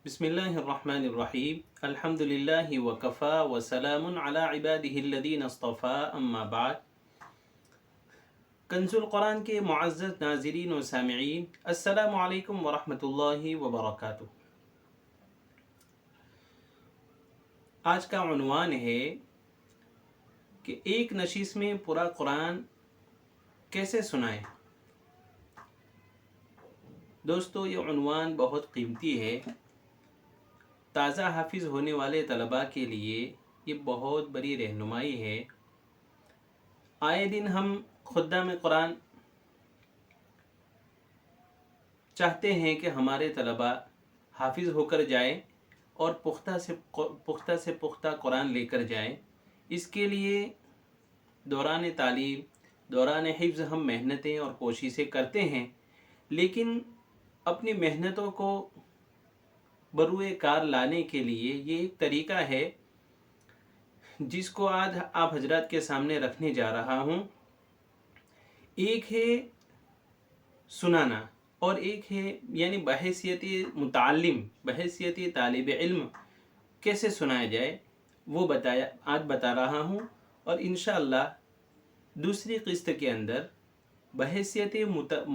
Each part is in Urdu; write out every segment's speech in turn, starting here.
بسم اللہ الرحمن الرحیم الحمد للہ وکفا وسلام علی عباده الذین اصطفى اما بعد۔ کنز القرآن کے معزز ناظرین و سامعین، السلام علیکم ورحمۃ اللہ وبرکاتہ۔ آج کا عنوان ہے کہ ایک نشست میں پورا قرآن کیسے سنائیں۔ دوستو، یہ عنوان بہت قیمتی ہے۔ تازہ حافظ ہونے والے طلباء کے لیے یہ بہت بڑی رہنمائی ہے۔ آئے دن ہم خدام قرآن چاہتے ہیں کہ ہمارے طلباء حافظ ہو کر جائیں اور پختہ سے پختہ قرآن لے کر جائیں۔ اس کے لیے دوران تعلیم، دوران حفظ ہم محنتیں اور کوششیں کرتے ہیں، لیکن اپنی محنتوں کو بروئے کار لانے کے لیے یہ ایک طریقہ ہے جس کو آج آپ حضرات کے سامنے رکھنے جا رہا ہوں۔ ایک ہے سنانا اور ایک ہے یعنی بحیثیت متعلم، بحیثیت طالب علم کیسے سنایا جائے وہ آج بتا رہا ہوں، اور انشاءاللہ دوسری قسط کے اندر بحیثیت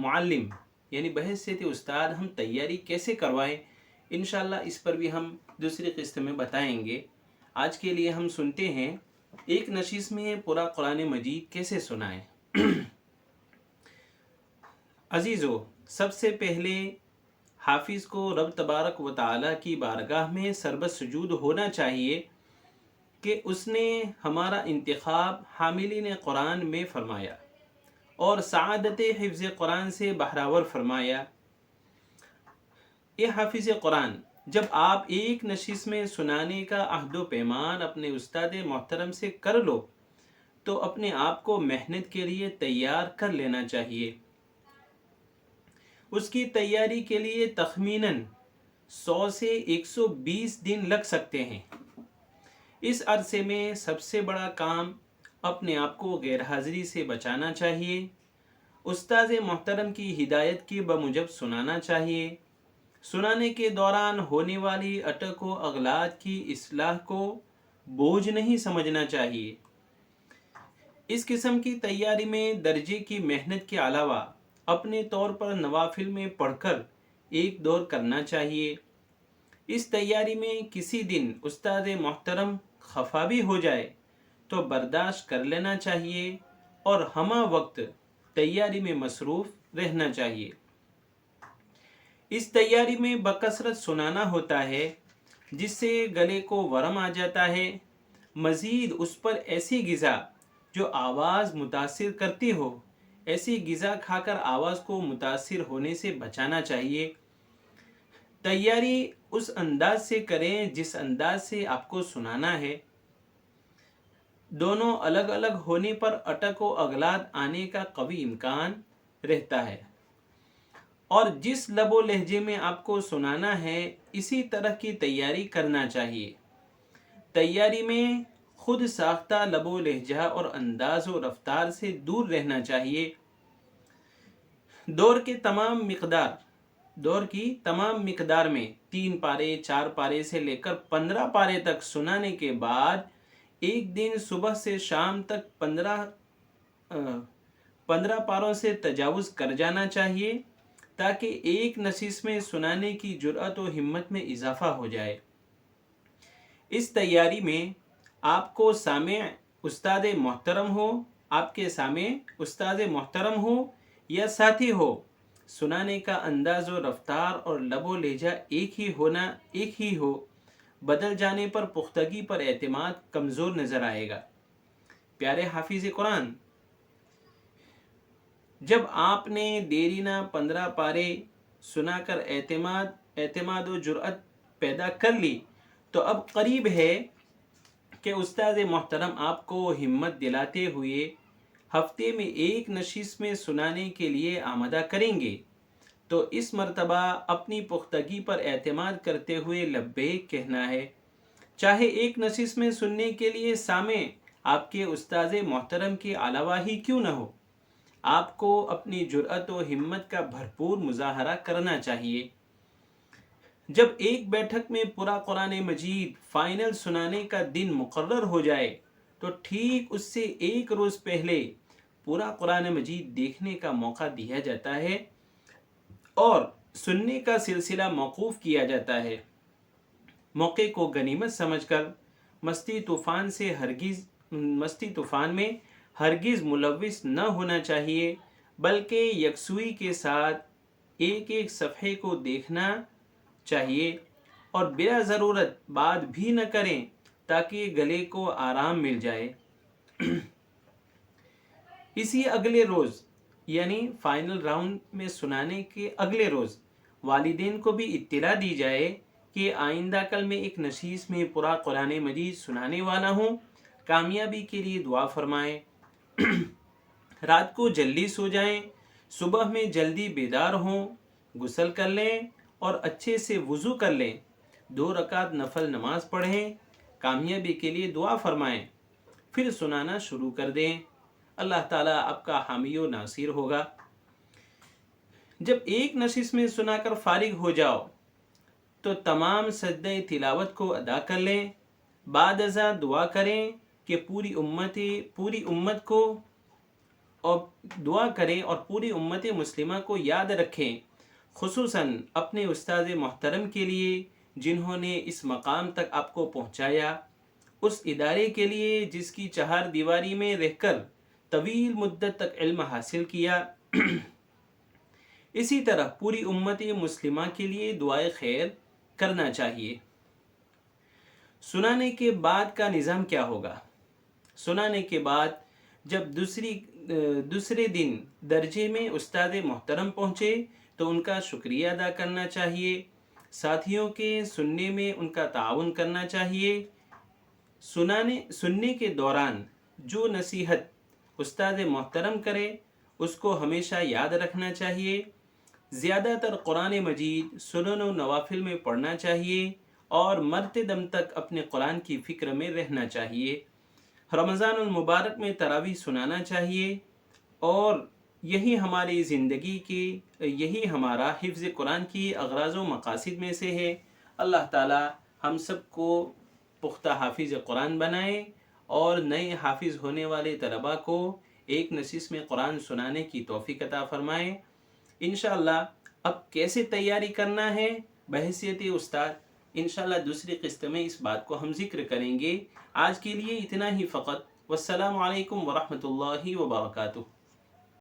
معلم یعنی بحیثیت استاد ہم تیاری کیسے کروائیں، انشاءاللہ اس پر بھی ہم دوسری قسط میں بتائیں گے۔ آج کے لیے ہم سنتے ہیں ایک نشست میں پورا قرآن مجید کیسے سنائیں۔ عزیزو، سب سے پہلے حافظ کو رب تبارک و تعالی کی بارگاہ میں سربت سجود ہونا چاہیے کہ اس نے ہمارا انتخاب حاملین قرآن میں فرمایا اور سعادت حفظ قرآن سے بہراور فرمایا۔ اے حافظ قرآن، جب آپ ایک نشست میں سنانے کا عہد و پیمان اپنے استاد محترم سے کر لو تو اپنے آپ کو محنت کے لیے تیار کر لینا چاہیے۔ اس کی تیاری کے لیے تخمیناً 100 سے 120 دن لگ سکتے ہیں۔ اس عرصے میں سب سے بڑا کام اپنے آپ کو غیر حاضری سے بچانا چاہیے، استاد محترم کی ہدایت کے بموجب سنانا چاہیے، سنانے کے دوران ہونے والی اٹک و اغلاط کی اصلاح کو بوجھ نہیں سمجھنا چاہیے۔ اس قسم کی تیاری میں درجے کی محنت کے علاوہ اپنے طور پر نوافل میں پڑھ کر ایک دور کرنا چاہیے۔ اس تیاری میں کسی دن استاد محترم خفا بھی ہو جائے تو برداشت کر لینا چاہیے اور ہمہ وقت تیاری میں مصروف رہنا چاہیے۔ اس تیاری میں بکثرت سنانا ہوتا ہے جس سے گلے کو ورم آ جاتا ہے۔ مزید اس پر ایسی غذا جو آواز متاثر کرتی ہو، ایسی غذا کھا کر آواز کو متاثر ہونے سے بچانا چاہیے۔ تیاری اس انداز سے کریں جس انداز سے آپ کو سنانا ہے۔ دونوں الگ الگ ہونے پر اٹک و اغلاط آنے کا قوی امکان رہتا ہے، اور جس لب و لہجے میں آپ کو سنانا ہے اسی طرح کی تیاری کرنا چاہیے۔ تیاری میں خود ساختہ لب و لہجہ اور انداز و رفتار سے دور رہنا چاہیے۔ دور کی تمام مقدار میں 3 پارے 4 پارے سے لے کر 15 پارے تک سنانے کے بعد ایک دن صبح سے شام تک 15 پاروں سے تجاوز کر جانا چاہیے تاکہ ایک نشست میں سنانے کی جرأت و ہمت میں اضافہ ہو جائے۔ اس تیاری میں آپ کو سامع استاد محترم ہو، آپ کے سامع استاد محترم ہو یا ساتھی ہو، سنانے کا انداز و رفتار اور لب و لہجہ ایک ہی ہو، بدل جانے پر پختگی پر اعتماد کمزور نظر آئے گا۔ پیارے حافظ قرآن، جب آپ نے دیرینہ 15 پارے سنا کر اعتماد و جرأت پیدا کر لی تو اب قریب ہے کہ استاد محترم آپ کو ہمت دلاتے ہوئے ہفتے میں ایک نشست میں سنانے کے لیے آمادہ کریں گے۔ تو اس مرتبہ اپنی پختگی پر اعتماد کرتے ہوئے لبیک کہنا ہے، چاہے ایک نشست میں سننے کے لیے سامع آپ کے استاد محترم کے علاوہ ہی کیوں نہ ہو۔ آپ کو اپنی جرأت و ہمت کا بھرپور مظاہرہ کرنا چاہیے۔ جب ایک بیٹھک میں پورا قرآن مجید فائنل سنانے کا دن مقرر ہو جائے تو ٹھیک اس سے ایک روز پہلے پورا قرآن مجید دیکھنے کا موقع دیا جاتا ہے اور سننے کا سلسلہ موقوف کیا جاتا ہے۔ موقع کو غنیمت سمجھ کر مستی طوفان میں ہرگز ملوث نہ ہونا چاہیے، بلکہ یکسوئی کے ساتھ ایک ایک صفحے کو دیکھنا چاہیے اور بلا ضرورت بات بھی نہ کریں تاکہ گلے کو آرام مل جائے۔ اسی اگلے روز یعنی فائنل راؤنڈ میں سنانے کے اگلے روز والدین کو بھی اطلاع دی جائے کہ آئندہ کل میں ایک نشست میں پورا قرآن مجید سنانے والا ہوں، کامیابی کے لیے دعا فرمائیں۔ رات کو جلدی سو جائیں، صبح میں جلدی بیدار ہوں، غسل کر لیں اور اچھے سے وضو کر لیں، 2 رکعت نفل نماز پڑھیں، کامیابی کے لیے دعا فرمائیں، پھر سنانا شروع کر دیں۔ اللہ تعالیٰ آپ کا حامی و ناصر ہوگا۔ جب ایک نشست میں سنا کر فارغ ہو جاؤ تو تمام سجدہ تلاوت کو ادا کر لیں، بعد ازاں دعا کریں کہ پوری امت کو اور دعا کریں اور پوری امت مسلمہ کو یاد رکھیں، خصوصاً اپنے استاد محترم کے لیے جنہوں نے اس مقام تک آپ کو پہنچایا، اس ادارے کے لیے جس کی چہار دیواری میں رہ کر طویل مدت تک علم حاصل کیا، اسی طرح پوری امت مسلمہ کے لیے دعائے خیر کرنا چاہیے۔ سنانے کے بعد کا نظام کیا ہوگا؟ سنانے کے بعد جب دوسرے دن درجے میں استاد محترم پہنچے تو ان کا شکریہ ادا کرنا چاہیے، ساتھیوں کے سننے میں ان کا تعاون کرنا چاہیے۔ سننے کے دوران جو نصیحت استاد محترم کرے اس کو ہمیشہ یاد رکھنا چاہیے۔ زیادہ تر قرآن مجید سنن و نوافل میں پڑھنا چاہیے اور مرتے دم تک اپنے قرآن کی فکر میں رہنا چاہیے۔ رمضان المبارک میں تراویح سنانا چاہیے اور یہی ہماری زندگی کی، یہی ہمارا حفظ قرآن کی اغراض و مقاصد میں سے ہے۔ اللہ تعالی ہم سب کو پختہ حافظ قرآن بنائے اور نئے حافظ ہونے والے طلباء کو ایک نشست میں قرآن سنانے کی توفیق عطا فرمائے۔ انشاءاللہ اب کیسے تیاری کرنا ہے بحیثیت استاد، انشاءاللہ دوسری قسط میں اس بات کو ہم ذکر کریں گے۔ آج کے لیے اتنا ہی فقط۔ والسلام علیکم ورحمۃ اللہ وبرکاتہ۔